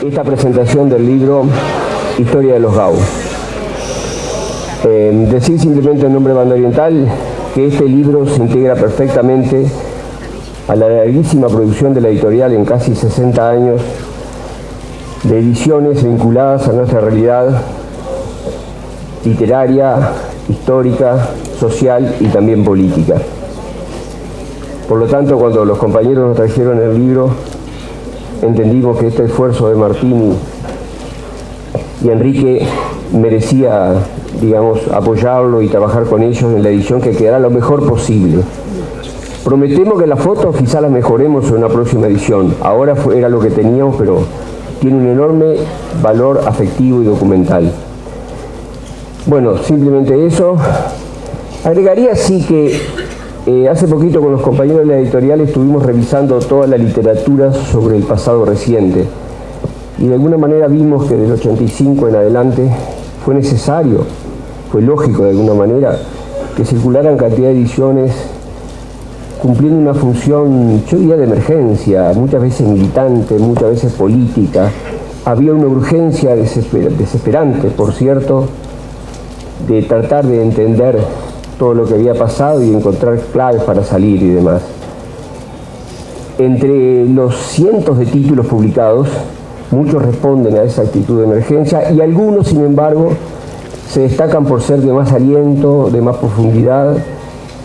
esta presentación del libro Historia de los GAU. Decir simplemente en nombre de Banda Oriental que este libro se integra perfectamente a la larguísima producción de la editorial en casi 60 años de ediciones vinculadas a nuestra realidad literaria, histórica, social y también política. Por lo tanto, cuando los compañeros nos trajeron el libro, entendimos que este esfuerzo de Martín y Enrique merecía, digamos, apoyarlo y trabajar con ellos en la edición que quedará lo mejor posible. Prometemos que las fotos quizá las mejoremos en una próxima edición. Ahora era lo que teníamos, pero tiene un enorme valor afectivo y documental. Bueno, simplemente eso. Agregaría sí que hace poquito con los compañeros de la editorial estuvimos revisando toda la literatura sobre el pasado reciente y de alguna manera vimos que del 85 en adelante fue necesario, fue lógico de alguna manera, que circularan cantidad de ediciones cumpliendo una función, yo diría, de emergencia, muchas veces militante, muchas veces política. Había una urgencia desesperante, por cierto, de tratar de entender todo lo que había pasado y encontrar claves para salir y demás. Entre los cientos de títulos publicados, muchos responden a esa actitud de emergencia y algunos, sin embargo, se destacan por ser de más aliento, de más profundidad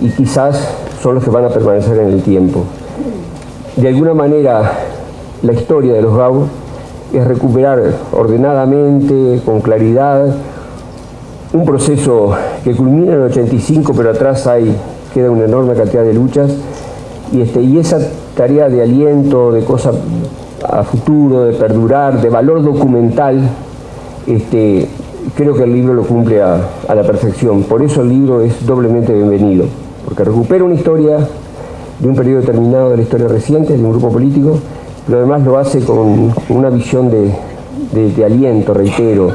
y quizás son los que van a permanecer en el tiempo. De alguna manera, la historia de los GAU es recuperar ordenadamente, con claridad, un proceso que culmina en el 85, pero atrás queda una enorme cantidad de luchas, y esa tarea de aliento, de cosa a futuro, de perdurar, de valor documental, creo que el libro lo cumple a la perfección. Por eso el libro es doblemente bienvenido, porque recupera una historia de un periodo determinado de la historia reciente, de un grupo político, pero además lo hace con una visión de aliento, reitero,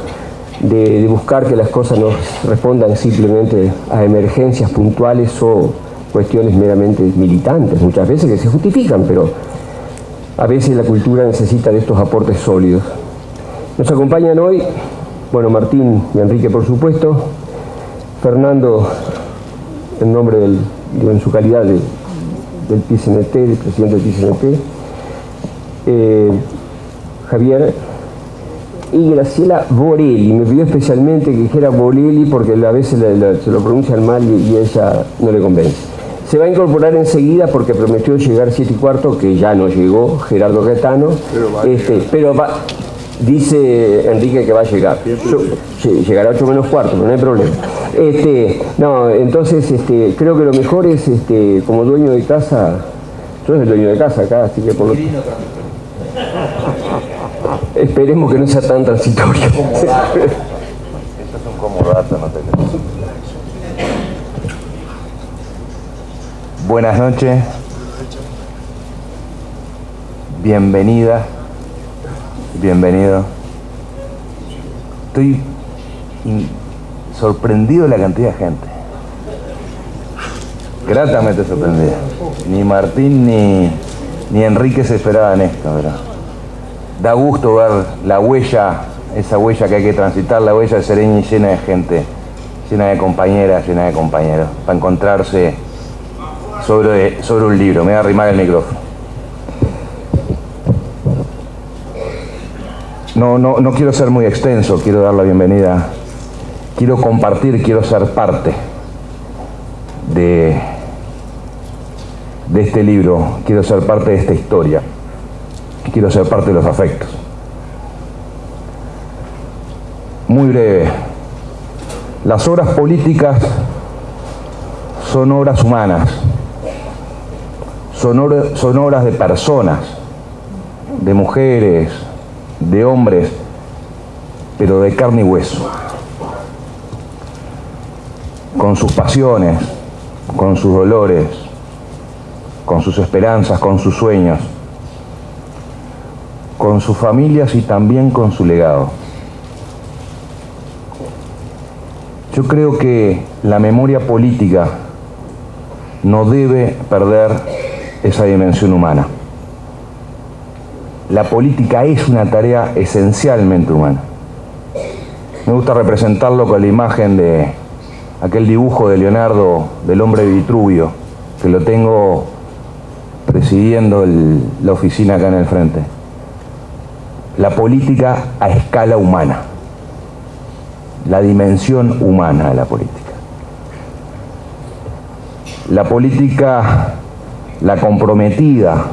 de buscar que las cosas no respondan simplemente a emergencias puntuales o cuestiones meramente militantes, muchas veces que se justifican, pero a veces la cultura necesita de estos aportes sólidos. Nos acompañan hoy, bueno, Martín y Enrique, por supuesto, Fernando, en nombre en su calidad del PCNT, del presidente del PCNT, Javier, y Graciela Borelli. Me pidió especialmente que dijera Borelli porque a veces se lo pronuncian mal y ella no le convence. Se va a incorporar enseguida porque prometió llegar 7:15, que ya no llegó, Gerardo Gaetano, pero dice Enrique que va a llegar. Llegará 8:15, no hay problema. Entonces creo que lo mejor es, como dueño de casa, yo soy el dueño de casa acá, así que por lo tanto esperemos que no sea tan transitorio. Esto es un comodato, no te creas. Buenas noches. Bienvenida. Bienvenido. Estoy sorprendido de la cantidad de gente. Gratamente sorprendido. Ni Martín ni Enrique se esperaban esto, ¿verdad? Da gusto ver la huella, esa huella que hay que transitar, la huella de Sereñi llena de gente, llena de compañeras, llena de compañeros, para encontrarse sobre un libro. Me voy a arrimar el micrófono. No quiero ser muy extenso, quiero dar la bienvenida, quiero compartir, quiero ser parte de este libro, quiero ser parte de esta historia. Quiero ser parte de los afectos. Muy breve. Las obras políticas son obras humanas, son obras de personas, de mujeres, de hombres, pero de carne y hueso, con sus pasiones, con sus dolores, con sus esperanzas, con sus sueños, con sus familias y también con su legado. Yo creo que la memoria política no debe perder esa dimensión humana. la política es una tarea esencialmente humana. Me gusta representarlo con la imagen de aquel dibujo de Leonardo del hombre Vitruvio, que lo tengo presidiendo la oficina acá en el frente. La política a escala humana, la dimensión humana de la política. La política, la comprometida,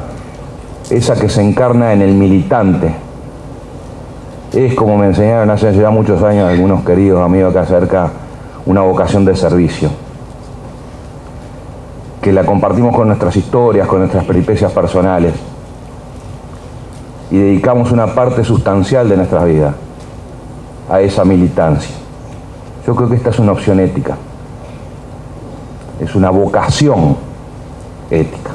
esa que se encarna en el militante, es, como me enseñaron hace ya muchos años algunos queridos amigos acá cerca, una vocación de servicio, que la compartimos con nuestras historias, con nuestras peripecias personales, y dedicamos una parte sustancial de nuestras vidas a esa militancia. Yo creo que esta es una opción ética, es una vocación ética.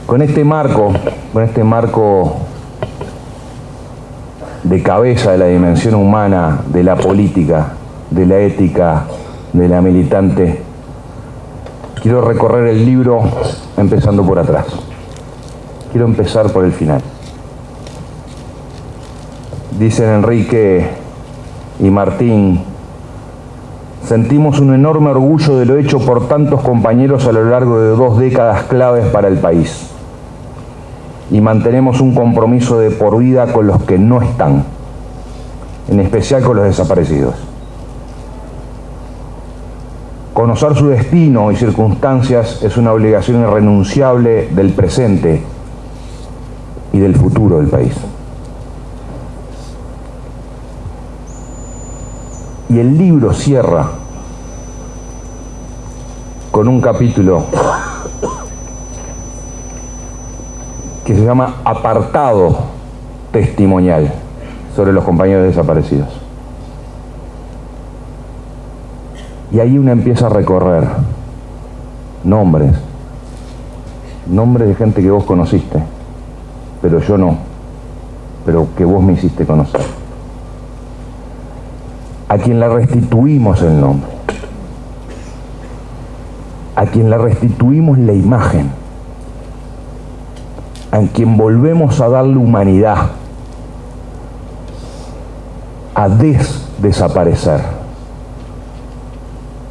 Con este marco de cabeza de la dimensión humana, de la política, de la ética, de la militante, quiero recorrer el libro empezando por atrás. Quiero empezar por el final. Dicen Enrique y Martín: sentimos un enorme orgullo de lo hecho por tantos compañeros a lo largo de 2 décadas claves para el país. Y mantenemos un compromiso de por vida con los que no están, en especial con los desaparecidos. Conocer su destino y circunstancias es una obligación irrenunciable del presente y del futuro del país. Y el libro cierra con un capítulo que se llama Apartado Testimonial sobre los compañeros desaparecidos. Y ahí uno empieza a recorrer nombres de gente que vos conociste, pero yo no, pero que vos me hiciste conocer, a quien le restituimos el nombre, a quien le restituimos la imagen, a quien volvemos a darle humanidad, a desaparecer,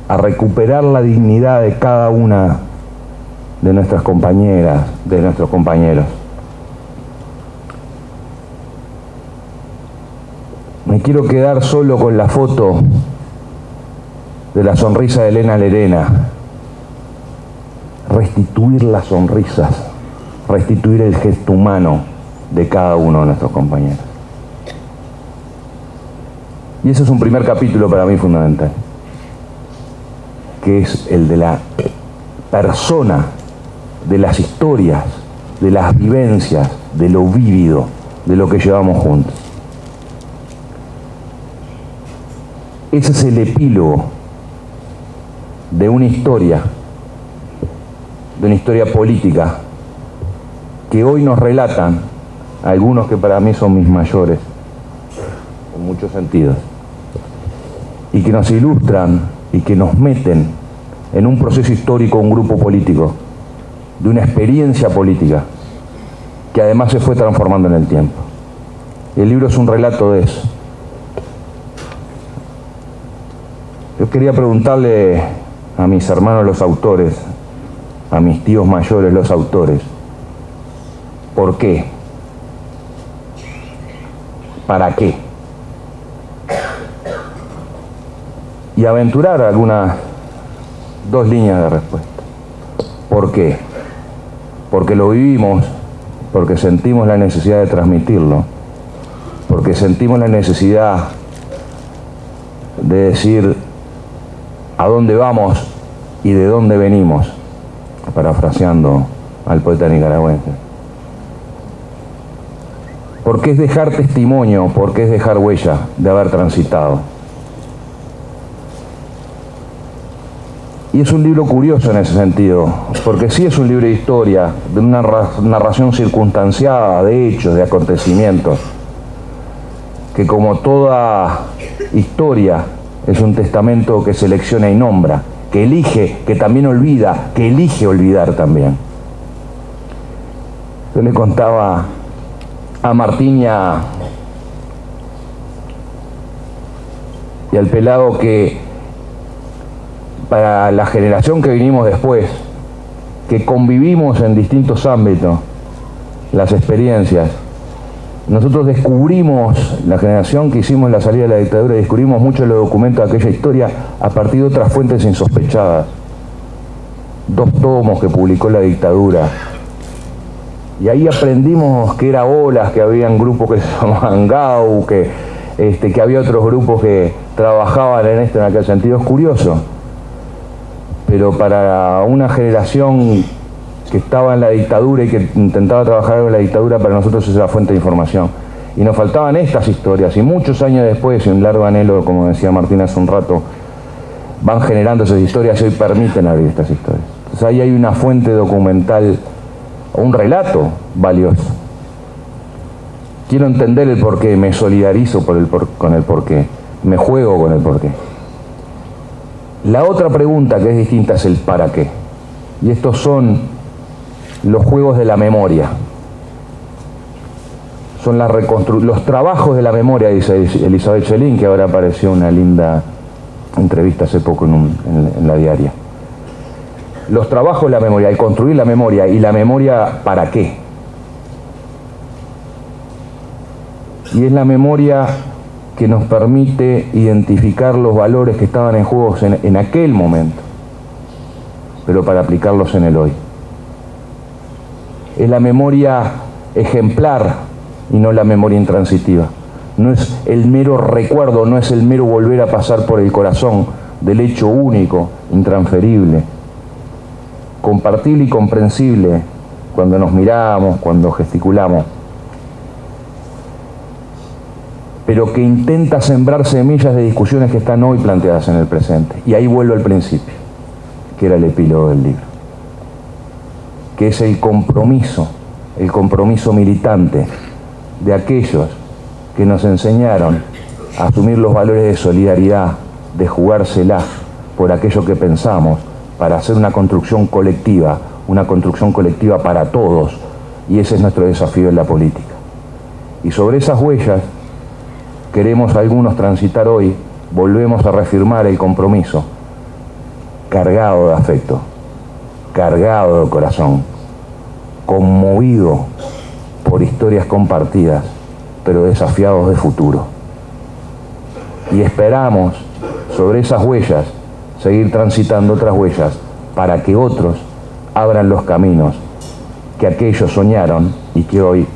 a recuperar la dignidad de cada una de nuestras compañeras, de nuestros compañeros. Me quiero quedar solo con la foto de la sonrisa de Elena Lerena. Restituir las sonrisas, restituir el gesto humano de cada uno de nuestros compañeros. Y ese es un primer capítulo para mí fundamental, que es el de la persona, de las historias, de las vivencias, de lo vívido, de lo que llevamos juntos. Ese es el epílogo de una historia política que hoy nos relatan algunos que para mí son mis mayores, en muchos sentidos, y que nos ilustran y que nos meten en un proceso histórico, un grupo político, de una experiencia política que además se fue transformando en el tiempo. El libro es un relato de eso. Yo quería preguntarle a mis hermanos los autores, a mis tíos mayores los autores, ¿por qué? ¿Para qué? Y aventurar algunas 2 líneas de respuesta. ¿Por qué? Porque lo vivimos, porque sentimos la necesidad de transmitirlo, porque sentimos la necesidad de decir a dónde vamos y de dónde venimos, parafraseando al poeta nicaragüense. Porque es dejar testimonio, porque es dejar huella de haber transitado. Y es un libro curioso en ese sentido, porque sí es un libro de historia, de una narración circunstanciada, de hechos, de acontecimientos, que como toda historia es un testamento que selecciona y nombra, que elige, que también olvida, que elige olvidar también. Yo le contaba a Martín y al pelado que para la generación que vinimos después, que convivimos en distintos ámbitos, las experiencias, nosotros descubrimos, la generación que hicimos la salida de la dictadura, descubrimos mucho los documentos de aquella historia a partir de otras fuentes insospechadas. 2 tomos que publicó la dictadura. Y ahí aprendimos que era Olas, que habían grupos que se llamaban GAU, que había otros grupos que trabajaban en esto en aquel sentido. Es curioso. Pero para una generación que estaba en la dictadura y que intentaba trabajar en la dictadura, para nosotros es la fuente de información. Y nos faltaban estas historias, y muchos años después, y un largo anhelo, como decía Martín hace un rato, van generando esas historias y hoy permiten abrir estas historias. Entonces ahí hay una fuente documental, o un relato valioso. Quiero entender el porqué, me solidarizo con el porqué, me juego con el porqué. La otra pregunta que es distinta es el para qué. Y estos son los juegos de la memoria. Son los trabajos de la memoria, dice Elizabeth Chelín, que ahora apareció una linda entrevista hace poco en la diaria. Los trabajos de la memoria, el construir la memoria, y la memoria ¿para qué? Y es la memoria que nos permite identificar los valores que estaban en juego en aquel momento, pero para aplicarlos en el hoy. Es la memoria ejemplar y no la memoria intransitiva. No es el mero recuerdo, no es el mero volver a pasar por el corazón del hecho único, intransferible, compartible y comprensible cuando nos miramos, cuando gesticulamos, pero que intenta sembrar semillas de discusiones que están hoy planteadas en el presente. Y ahí vuelvo al principio, que era el epílogo del libro, que es el compromiso militante de aquellos que nos enseñaron a asumir los valores de solidaridad, de jugársela por aquello que pensamos, para hacer una construcción colectiva para todos, y ese es nuestro desafío en la política. Y sobre esas huellas queremos algunos transitar hoy, volvemos a reafirmar el compromiso, cargado de afecto, cargado de corazón, conmovido por historias compartidas, pero desafiados de futuro. Y esperamos, sobre esas huellas, seguir transitando otras huellas para que otros abran los caminos que aquellos soñaron y que hoy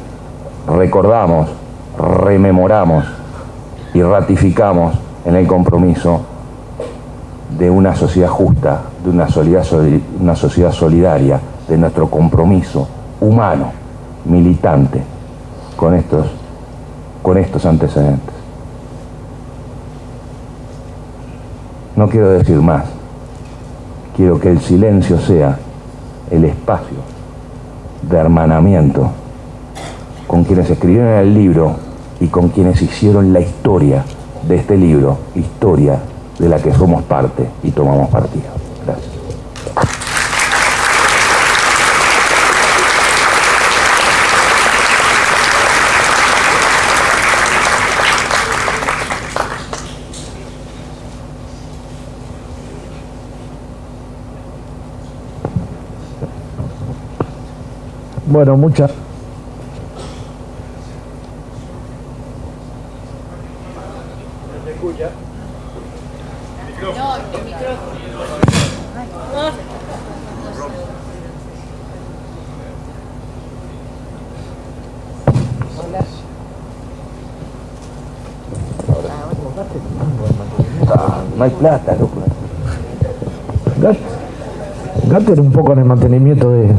recordamos, rememoramos y ratificamos en el compromiso de una sociedad justa, de una sociedad solidaria, de nuestro compromiso humano, militante, con estos antecedentes. No quiero decir más, quiero que el silencio sea el espacio de hermanamiento con quienes escribieron el libro y con quienes hicieron la historia de este libro, historia de la que somos parte y tomamos partido. Gracias. Bueno, muchas. ¿Se escucha? No, el micrófono. No hay plata, loco. Gasten un poco en el mantenimiento de...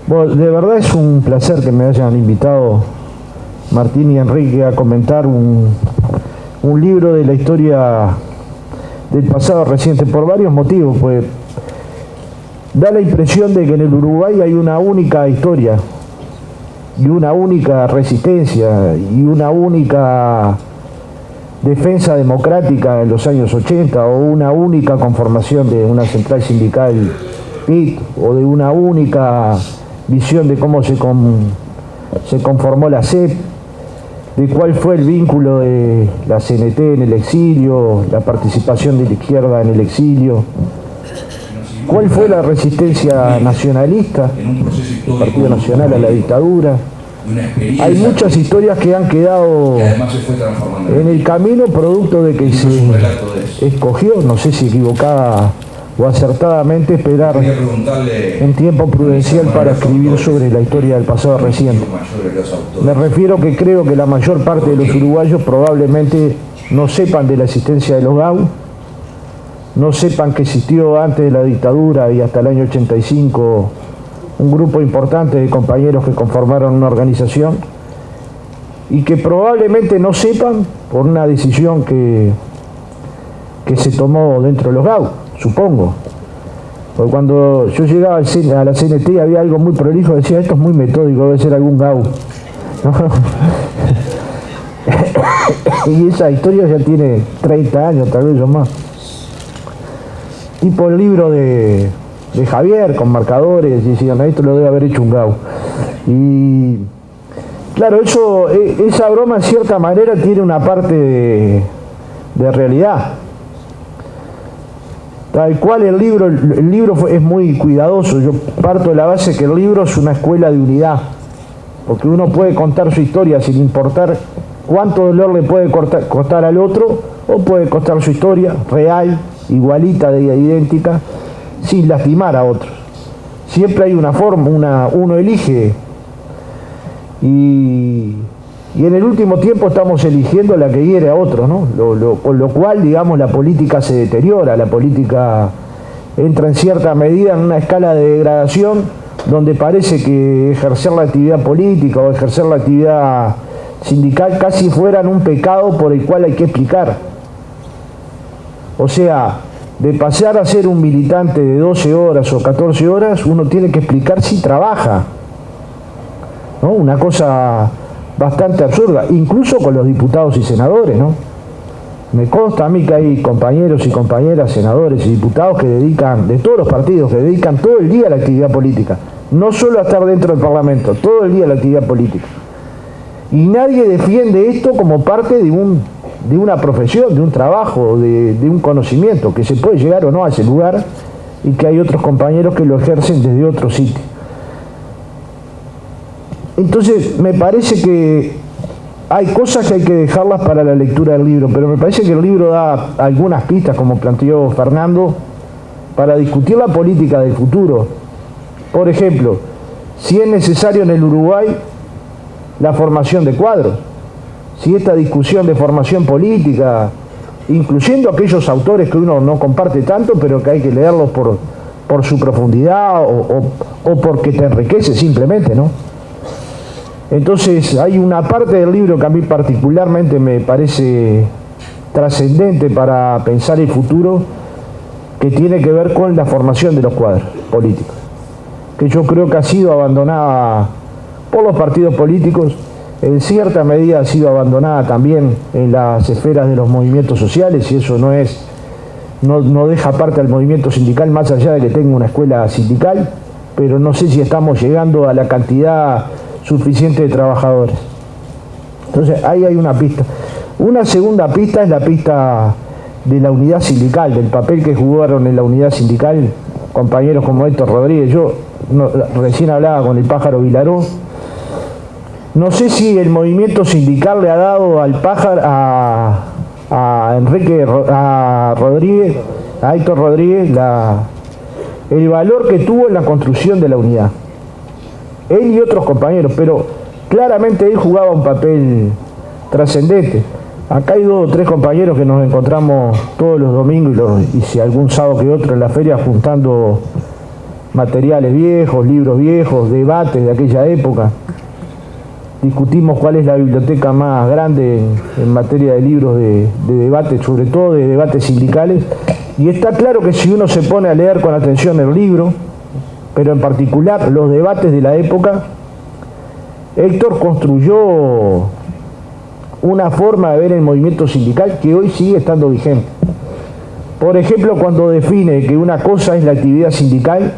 Bueno, de verdad es un placer que me hayan invitado Martín y Enrique a comentar un libro de la historia del pasado reciente, por varios motivos. Pues da la impresión de que en el Uruguay hay una única historia y una única resistencia y una única defensa democrática en los años 80, o una única conformación de una central sindical CEPIT o de una única visión de cómo se conformó la CEP, de cuál fue el vínculo de la CNT en el exilio, la participación de la izquierda en el exilio, cuál fue la resistencia nacionalista del Partido Nacional a la dictadura. Hay muchas historias que han quedado en el camino producto de que se escogió, no sé si equivocada o acertadamente, esperar un tiempo prudencial para escribir sobre la historia del pasado reciente. Me refiero que creo que la mayor parte de los uruguayos probablemente no sepan de la existencia de los GAU, no sepan que existió antes de la dictadura y hasta el año 85 un grupo importante de compañeros que conformaron una organización, y que probablemente no sepan por una decisión que se tomó dentro de los GAU, supongo. Porque cuando yo llegaba a la CNT había algo muy prolijo, decía, esto es muy metódico, debe ser algún GAU, ¿no? Y esa historia ya tiene 30 años, tal vez o más. Tipo el libro de Javier, con marcadores, y decían, esto lo debe haber hecho un GAU. Y claro, esa broma en cierta manera tiene una parte de realidad. Tal cual el libro es muy cuidadoso. Yo parto de la base que el libro es una escuela de unidad, porque uno puede contar su historia sin importar cuánto dolor le puede costar al otro, o puede contar su historia real, igualita, idéntica, sin lastimar a otros. Siempre hay una forma, uno elige, y en el último tiempo estamos eligiendo la que hiere a otro, ¿no? Con lo cual, digamos, la política se deteriora, la política entra en cierta medida en una escala de degradación donde parece que ejercer la actividad política o ejercer la actividad sindical casi fueran un pecado por el cual hay que explicar. O sea, de pasar a ser un militante de 12 horas o 14 horas, uno tiene que explicar si trabaja, ¿no? Una cosa bastante absurda, incluso con los diputados y senadores, ¿no? Me consta a mí que hay compañeros y compañeras, senadores y diputados que dedican, de todos los partidos, que dedican todo el día a la actividad política, no solo a estar dentro del Parlamento, todo el día a la actividad política. Y nadie defiende esto como parte de una profesión, de un trabajo, de un conocimiento, que se puede llegar o no a ese lugar, y que hay otros compañeros que lo ejercen desde otro sitio. Entonces, me parece que hay cosas que hay que dejarlas para la lectura del libro, pero me parece que el libro da algunas pistas, como planteó Fernando, para discutir la política del futuro. Por ejemplo, si es necesario en el Uruguay la formación de cuadros, si esta discusión de formación política, incluyendo aquellos autores que uno no comparte tanto, pero que hay que leerlos por su profundidad o porque te enriquece simplemente, ¿no? Entonces hay una parte del libro que a mí particularmente me parece trascendente para pensar el futuro, que tiene que ver con la formación de los cuadros políticos, que yo creo que ha sido abandonada por los partidos políticos, en cierta medida ha sido abandonada también en las esferas de los movimientos sociales, y eso no deja aparte al movimiento sindical, más allá de que tenga una escuela sindical, pero no sé si estamos llegando a la cantidad suficiente de trabajadores. Entonces ahí hay una pista. Una segunda pista es la pista de la unidad sindical, del papel que jugaron en la unidad sindical compañeros como Héctor Rodríguez. Yo recién hablaba con el Pájaro Vilaró. No sé si el movimiento sindical le ha dado al Pájaro, a Héctor Rodríguez, el valor que tuvo en la construcción de la unidad. Él y otros compañeros, pero claramente él jugaba un papel trascendente. Acá hay 2 o 3 compañeros que nos encontramos todos los domingos y si algún sábado que otro en la feria, juntando materiales viejos, libros viejos, debates de aquella época. Discutimos cuál es la biblioteca más grande en materia de libros de debate, sobre todo de debates sindicales, y está claro que si uno se pone a leer con atención el libro, pero en particular los debates de la época, Héctor construyó una forma de ver el movimiento sindical que hoy sigue estando vigente. Por ejemplo, cuando define que una cosa es la actividad sindical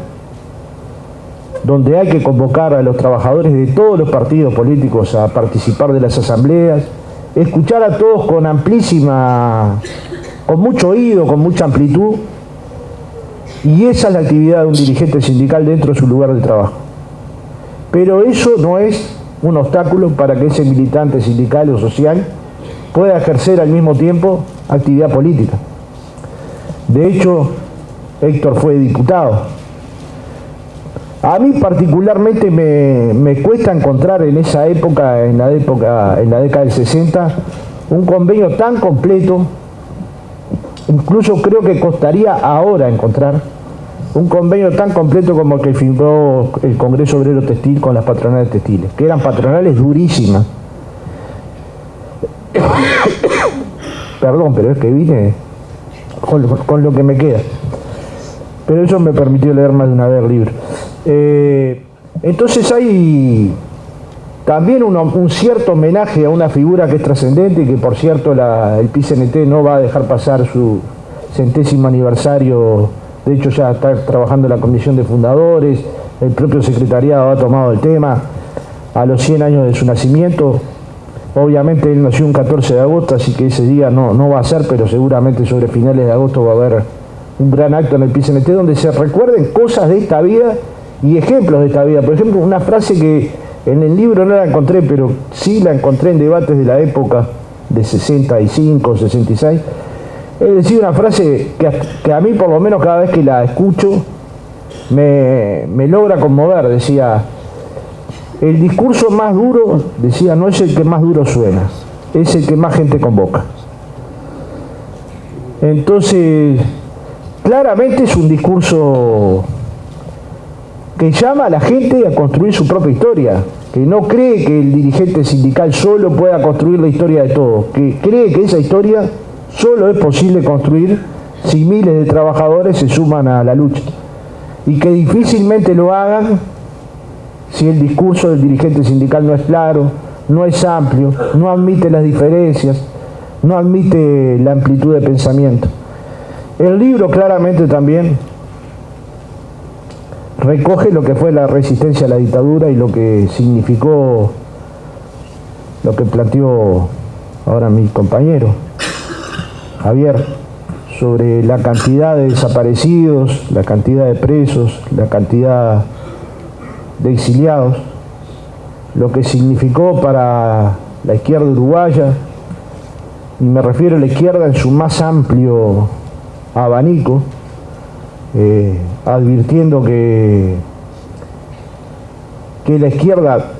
donde hay que convocar a los trabajadores de todos los partidos políticos a participar de las asambleas, escuchar a todos con mucho oído, con mucha amplitud, y esa es la actividad de un dirigente sindical dentro de su lugar de trabajo. Pero eso no es un obstáculo para que ese militante sindical o social pueda ejercer al mismo tiempo actividad política. De hecho, Héctor fue diputado. A mí particularmente me cuesta encontrar en esa época, en la década del 60, un convenio tan completo. Incluso creo que costaría ahora encontrar un convenio tan completo como el que firmó el Congreso Obrero Textil con las patronales textiles, que eran patronales durísimas. Perdón, pero es que vine con lo que me queda. Pero eso me permitió leer más de una vez el libro. Entonces hay también un cierto homenaje a una figura que es trascendente y que, por cierto, el PCNT no va a dejar pasar su 100º aniversario. De hecho, ya está trabajando la comisión de fundadores, el propio secretariado ha tomado el tema a los 100 años de su nacimiento. Obviamente él nació un 14 de agosto, así que ese día no va a ser, pero seguramente sobre finales de agosto va a haber un gran acto en el PCNT donde se recuerden cosas de esta vida y ejemplos de esta vida. Por ejemplo, una frase que en el libro no la encontré, pero sí la encontré en debates de la época de 65, 66. Es decir, una frase que a mí, por lo menos cada vez que la escucho, me logra conmover. Decía: el discurso más duro, decía, no es el que más duro suena, es el que más gente convoca. Entonces, claramente es un discurso que llama a la gente a construir su propia historia, que no cree que el dirigente sindical solo pueda construir la historia de todos, que cree que esa historia solo es posible construir si miles de trabajadores se suman a la lucha, y que difícilmente lo hagan si el discurso del dirigente sindical no es claro, no es amplio, no admite las diferencias, no admite la amplitud de pensamiento. El libro claramente también recoge lo que fue la resistencia a la dictadura y lo que significó, lo que planteó ahora mi compañero Javier, sobre la cantidad de desaparecidos, la cantidad de presos, la cantidad de exiliados, lo que significó para la izquierda uruguaya, y me refiero a la izquierda en su más amplio abanico, advirtiendo que la izquierda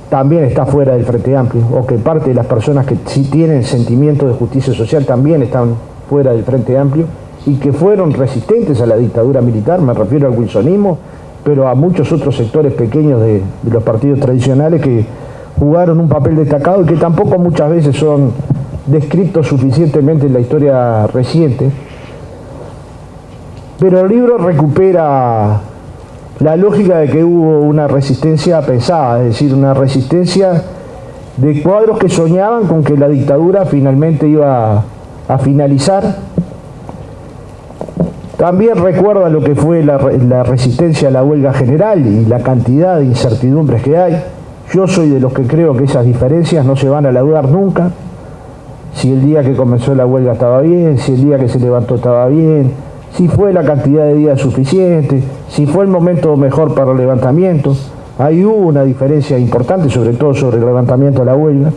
también está fuera del Frente Amplio, o que parte de las personas que sí tienen sentimiento de justicia social también están fuera del Frente Amplio, y que fueron resistentes a la dictadura militar. Me refiero al wilsonismo, pero a muchos otros sectores pequeños de los partidos tradicionales que jugaron un papel destacado y que tampoco muchas veces son descritos suficientemente en la historia reciente. Pero el libro recupera la lógica de que hubo una resistencia pensada, es decir, una resistencia de cuadros que soñaban con que la dictadura finalmente iba a finalizar. También recuerda lo que fue la resistencia a la huelga general y la cantidad de incertidumbres que hay. Yo soy de los que creo que esas diferencias no se van a laudar nunca. Si el día que comenzó la huelga estaba bien, si el día que se levantó estaba bien, si fue la cantidad de días suficiente, si fue el momento mejor para el levantamiento. Ahí hubo una diferencia importante, sobre todo sobre el levantamiento de la huelga.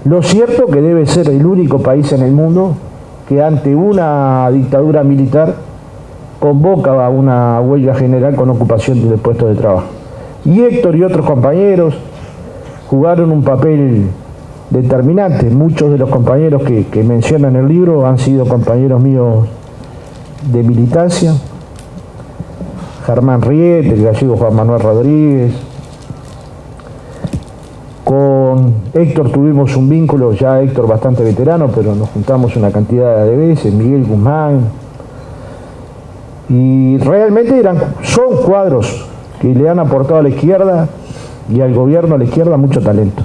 Lo cierto que debe ser el único país en el mundo que ante una dictadura militar convoca a una huelga general con ocupación de puestos de trabajo. Y Héctor y otros compañeros jugaron un papel determinante. Muchos de los compañeros que mencionan el libro han sido compañeros míos de militancia. Germán Riet, el gallego Juan Manuel Rodríguez. Con Héctor tuvimos un vínculo, ya Héctor bastante veterano, pero nos juntamos una cantidad de veces, Miguel Guzmán. Y realmente son cuadros que le han aportado a la izquierda y al gobierno a la izquierda mucho talento.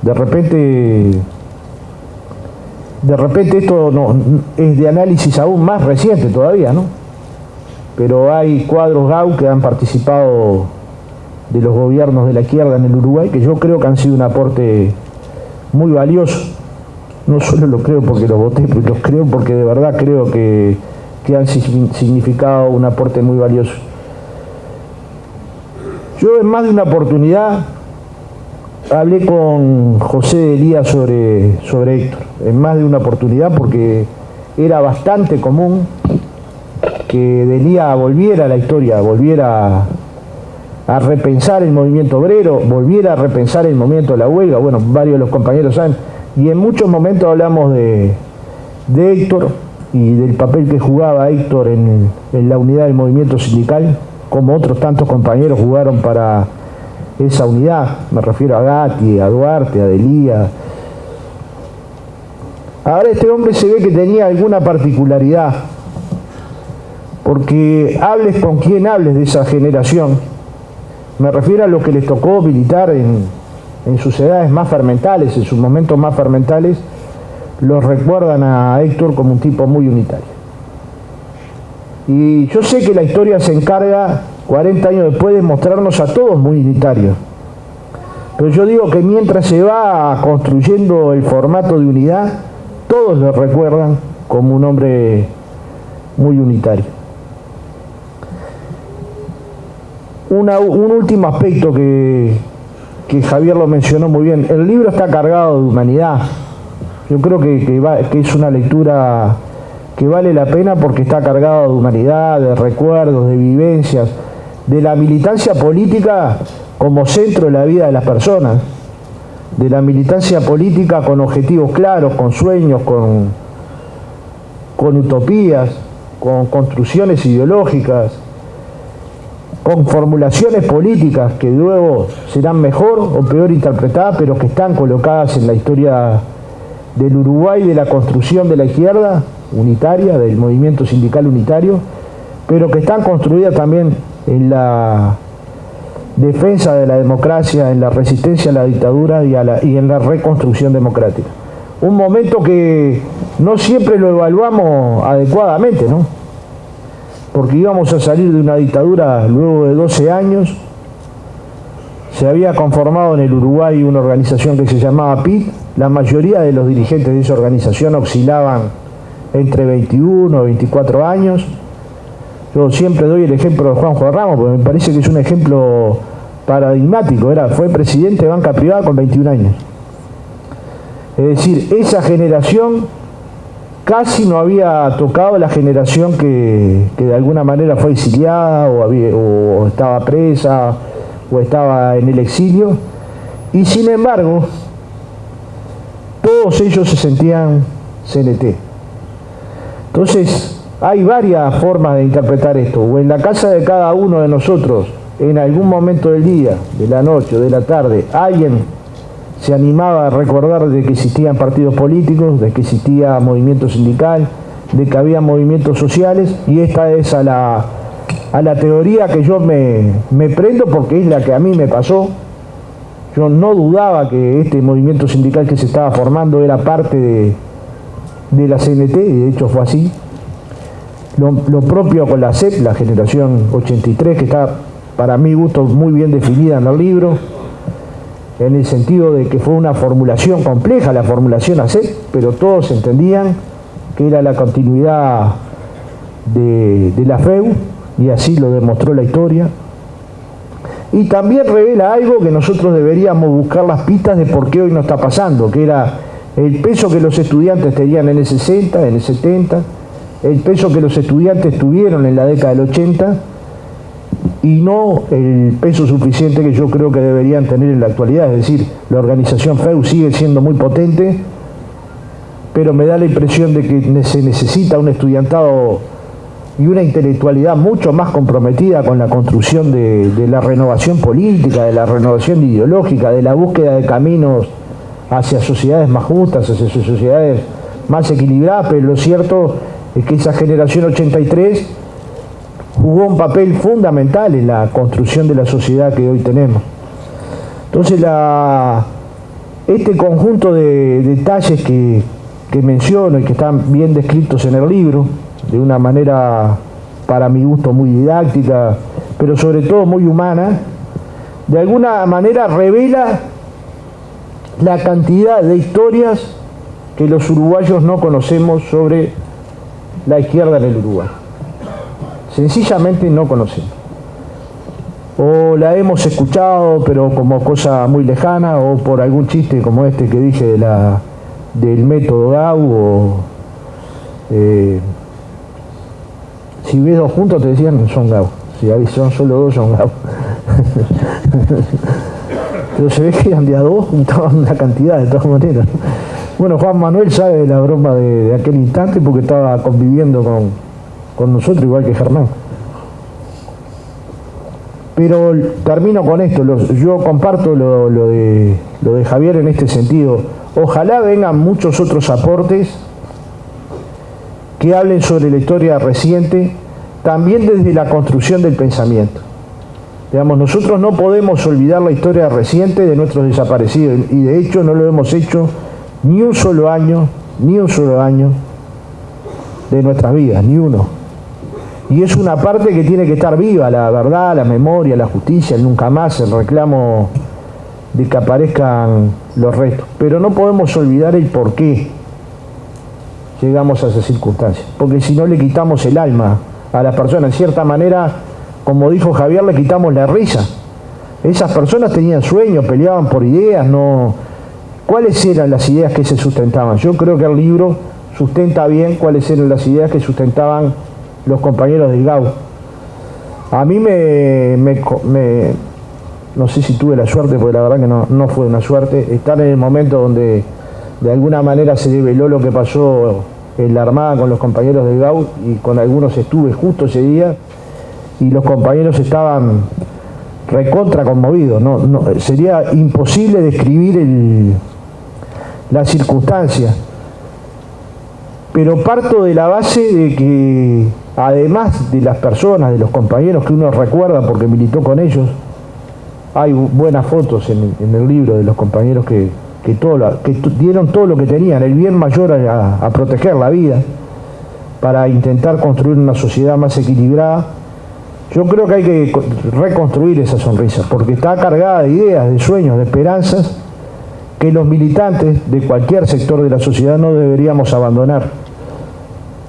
De repente esto no es de análisis aún más reciente todavía, ¿no? pero hay cuadros GAU que han participado de los gobiernos de la izquierda en el Uruguay, que yo creo que han sido un aporte muy valioso. No solo lo creo porque los voté, pero los creo porque de verdad creo que han significado un aporte muy valioso. Yo en más de una oportunidad hablé con José Elías sobre Héctor, en más de una oportunidad, porque era bastante común que Delía volviera a la historia, volviera a repensar el movimiento obrero, volviera a repensar el movimiento de la huelga. Bueno, varios de los compañeros saben, y en muchos momentos hablamos de Héctor y del papel que jugaba Héctor en la unidad del movimiento sindical, como otros tantos compañeros jugaron para esa unidad. Me refiero a Gatti, a Duarte, a Delía. Ahora este hombre se ve que tenía alguna particularidad, porque hables con quien hables de esa generación, me refiero a lo que les tocó militar en sus edades más fermentales, en sus momentos más fermentales, los recuerdan a Héctor como un tipo muy unitario. Y yo sé que la historia se encarga, 40 años después, de mostrarnos a todos muy unitarios. Pero yo digo que mientras se va construyendo el formato de unidad, todos lo recuerdan como un hombre muy unitario. Un último aspecto que Javier lo mencionó muy bien: el libro está cargado de humanidad. Yo creo que es una lectura que vale la pena porque está cargado de humanidad, de recuerdos, de vivencias, de la militancia política como centro de la vida de las personas, de la militancia política con objetivos claros, con sueños, con utopías, con construcciones ideológicas, con formulaciones políticas que luego serán mejor o peor interpretadas, pero que están colocadas en la historia del Uruguay, de la construcción de la izquierda unitaria, del movimiento sindical unitario, pero que están construidas también en la defensa de la democracia, en la resistencia a la dictadura y en la reconstrucción democrática. Un momento que no siempre lo evaluamos adecuadamente, ¿no? Porque íbamos a salir de una dictadura luego de 12 años, se había conformado en el Uruguay una organización que se llamaba PIT, la mayoría de los dirigentes de esa organización oscilaban entre 21 y 24 años. Yo siempre doy el ejemplo de Juanjo Ramos, porque me parece que es un ejemplo paradigmático. Fue presidente de banca privada con 21 años. Es decir, esa generación casi no había tocado la generación que de alguna manera fue exiliada o estaba presa o estaba en el exilio, y sin embargo todos ellos se sentían CNT. Entonces hay varias formas de interpretar esto, o en la casa de cada uno de nosotros, en algún momento del día, de la noche o de la tarde, alguien se animaba a recordar de que existían partidos políticos, de que existía movimiento sindical, de que había movimientos sociales, y esta es a la teoría que yo me prendo porque es la que a mí me pasó. Yo no dudaba que este movimiento sindical que se estaba formando era parte de la CNT, y de hecho fue así. Lo propio con la CEP, la generación 83, que está para mi gusto muy bien definida en el libro, en el sentido de que fue una formulación compleja, la formulación ACEP, pero todos entendían que era la continuidad de la FEU, y así lo demostró la historia. Y también revela algo que nosotros deberíamos buscar las pistas de por qué hoy no está pasando, que era el peso que los estudiantes tenían en el 60, en el 70, el peso que los estudiantes tuvieron en la década del 80, y no el peso suficiente que yo creo que deberían tener en la actualidad. Es decir, la organización FEU sigue siendo muy potente, pero me da la impresión de que se necesita un estudiantado y una intelectualidad mucho más comprometida con la construcción de la renovación política, de la renovación ideológica, de la búsqueda de caminos hacia sociedades más justas, hacia sociedades más equilibradas. Pero lo cierto es que esa generación 83 jugó un papel fundamental en la construcción de la sociedad que hoy tenemos. Entonces este conjunto de detalles que menciono y que están bien descritos en el libro de una manera para mi gusto muy didáctica, pero sobre todo muy humana, de alguna manera revela la cantidad de historias que los uruguayos no conocemos sobre la izquierda en el Uruguay. Sencillamente no conocemos. O la hemos escuchado, pero como cosa muy lejana, o por algún chiste como este que dije del método Gau, o si ves dos juntos te decían son Gau, si son solo dos son Gau. Pero se ve que eran de a dos, juntaban una cantidad de todas maneras. Bueno, Juan Manuel sabe de la broma de aquel instante porque estaba conviviendo con nosotros igual que Germán. Pero termino con esto, yo comparto lo de Javier en este sentido. Ojalá vengan muchos otros aportes que hablen sobre la historia reciente, también desde la construcción del pensamiento. Digamos, nosotros no podemos olvidar la historia reciente de nuestros desaparecidos, y de hecho no lo hemos hecho ni un solo año de nuestras vidas, ni uno. Y es una parte que tiene que estar viva, la verdad, la memoria, la justicia, el nunca más, el reclamo de que aparezcan los restos. Pero no podemos olvidar el por qué llegamos a esas circunstancias, porque si no le quitamos el alma a las personas, en cierta manera, como dijo Javier, le quitamos la risa. Esas personas tenían sueños, peleaban por ideas, no. ¿Cuáles eran las ideas que se sustentaban? Yo creo que el libro sustenta bien cuáles eran las ideas que sustentaban los compañeros del GAU. A mí no sé si tuve la suerte, porque la verdad que no fue una suerte, estar en el momento donde de alguna manera se develó lo que pasó en la Armada con los compañeros del GAU, y con algunos estuve justo ese día, y los compañeros estaban recontra conmovidos. Sería imposible describir la circunstancia, pero parto de la base de que, además de las personas, de los compañeros que uno recuerda porque militó con ellos, hay buenas fotos en el libro de los compañeros que dieron todo lo que tenían, el bien mayor a proteger la vida, para intentar construir una sociedad más equilibrada. Yo creo que hay que reconstruir esa sonrisa, porque está cargada de ideas, de sueños, de esperanzas, que los militantes de cualquier sector de la sociedad no deberíamos abandonar.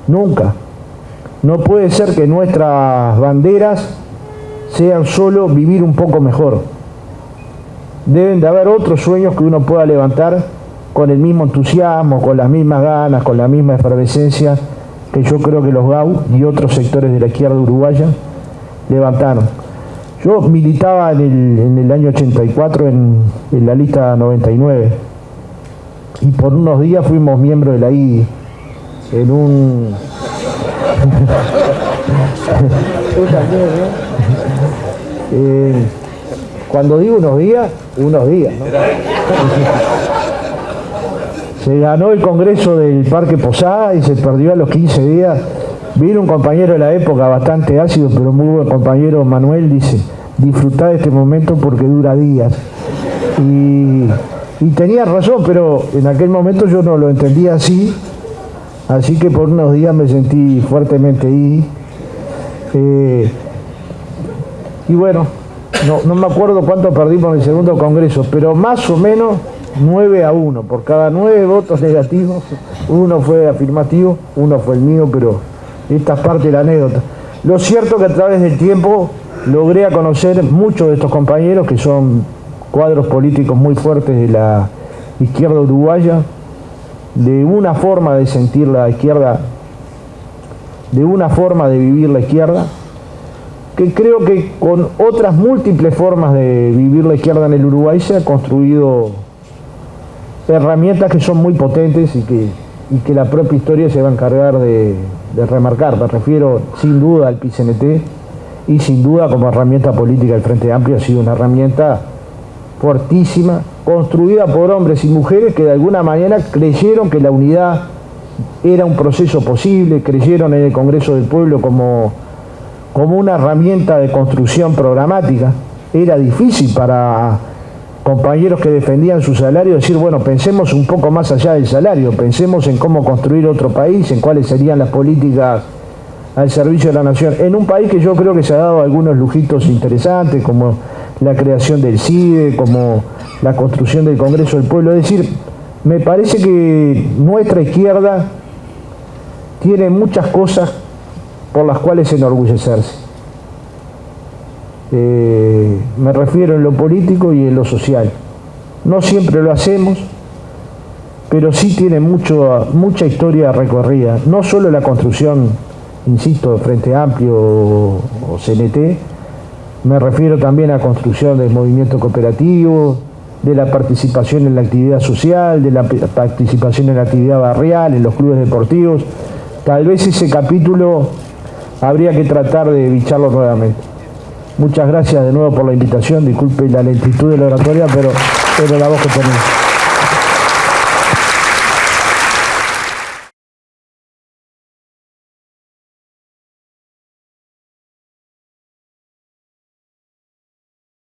Nunca. No puede ser que nuestras banderas sean solo vivir un poco mejor. Deben de haber otros sueños que uno pueda levantar con el mismo entusiasmo, con las mismas ganas, con la misma efervescencia que yo creo que los GAU y otros sectores de la izquierda uruguaya levantaron. Yo militaba en el año 84 en la lista 99, y por unos días fuimos miembros de la I en un... Tú también, ¿no? Cuando digo unos días, ¿no? Se ganó el congreso del Parque Posada y se perdió a los 15 días. Vino un compañero de la época bastante ácido, pero muy buen compañero, Manuel, dice: disfrutá de este momento porque dura días. Y tenía razón, pero en aquel momento yo no lo entendía así que por unos días me sentí fuertemente ahí. Y bueno, no me acuerdo cuánto perdimos en el segundo congreso, pero más o menos 9-1. Por cada 9 votos negativos, uno fue afirmativo, uno fue el mío, pero esta es parte de la anécdota. Lo cierto es que a través del tiempo logré conocer muchos de estos compañeros que son cuadros políticos muy fuertes de la izquierda uruguaya, de una forma de sentir la izquierda, de una forma de vivir la izquierda, que creo que con otras múltiples formas de vivir la izquierda en el Uruguay se ha construido herramientas que son muy potentes y que la propia historia se va a encargar de remarcar. Me refiero sin duda al PCNT, y sin duda como herramienta política el Frente Amplio ha sido una herramienta fuertísima, construida por hombres y mujeres que de alguna manera creyeron que la unidad era un proceso posible, creyeron en el Congreso del Pueblo como una herramienta de construcción programática. Era difícil para compañeros que defendían su salario decir, bueno, pensemos un poco más allá del salario, pensemos en cómo construir otro país, en cuáles serían las políticas al servicio de la nación, en un país que yo creo que se ha dado algunos lujitos interesantes, como la creación del CIDE, como la construcción del Congreso del Pueblo. Es decir, me parece que nuestra izquierda tiene muchas cosas por las cuales enorgullecerse. Me refiero en lo político y en lo social. No siempre lo hacemos, pero sí tiene mucha historia recorrida. No solo la construcción, insisto, de Frente Amplio o CNT, me refiero también a la construcción del movimiento cooperativo, de la participación en la actividad social, de la participación en la actividad barrial, en los clubes deportivos. Tal vez ese capítulo habría que tratar de bicharlo nuevamente. Muchas gracias de nuevo por la invitación. Disculpe la lentitud de la oratoria, pero la voz que tenemos.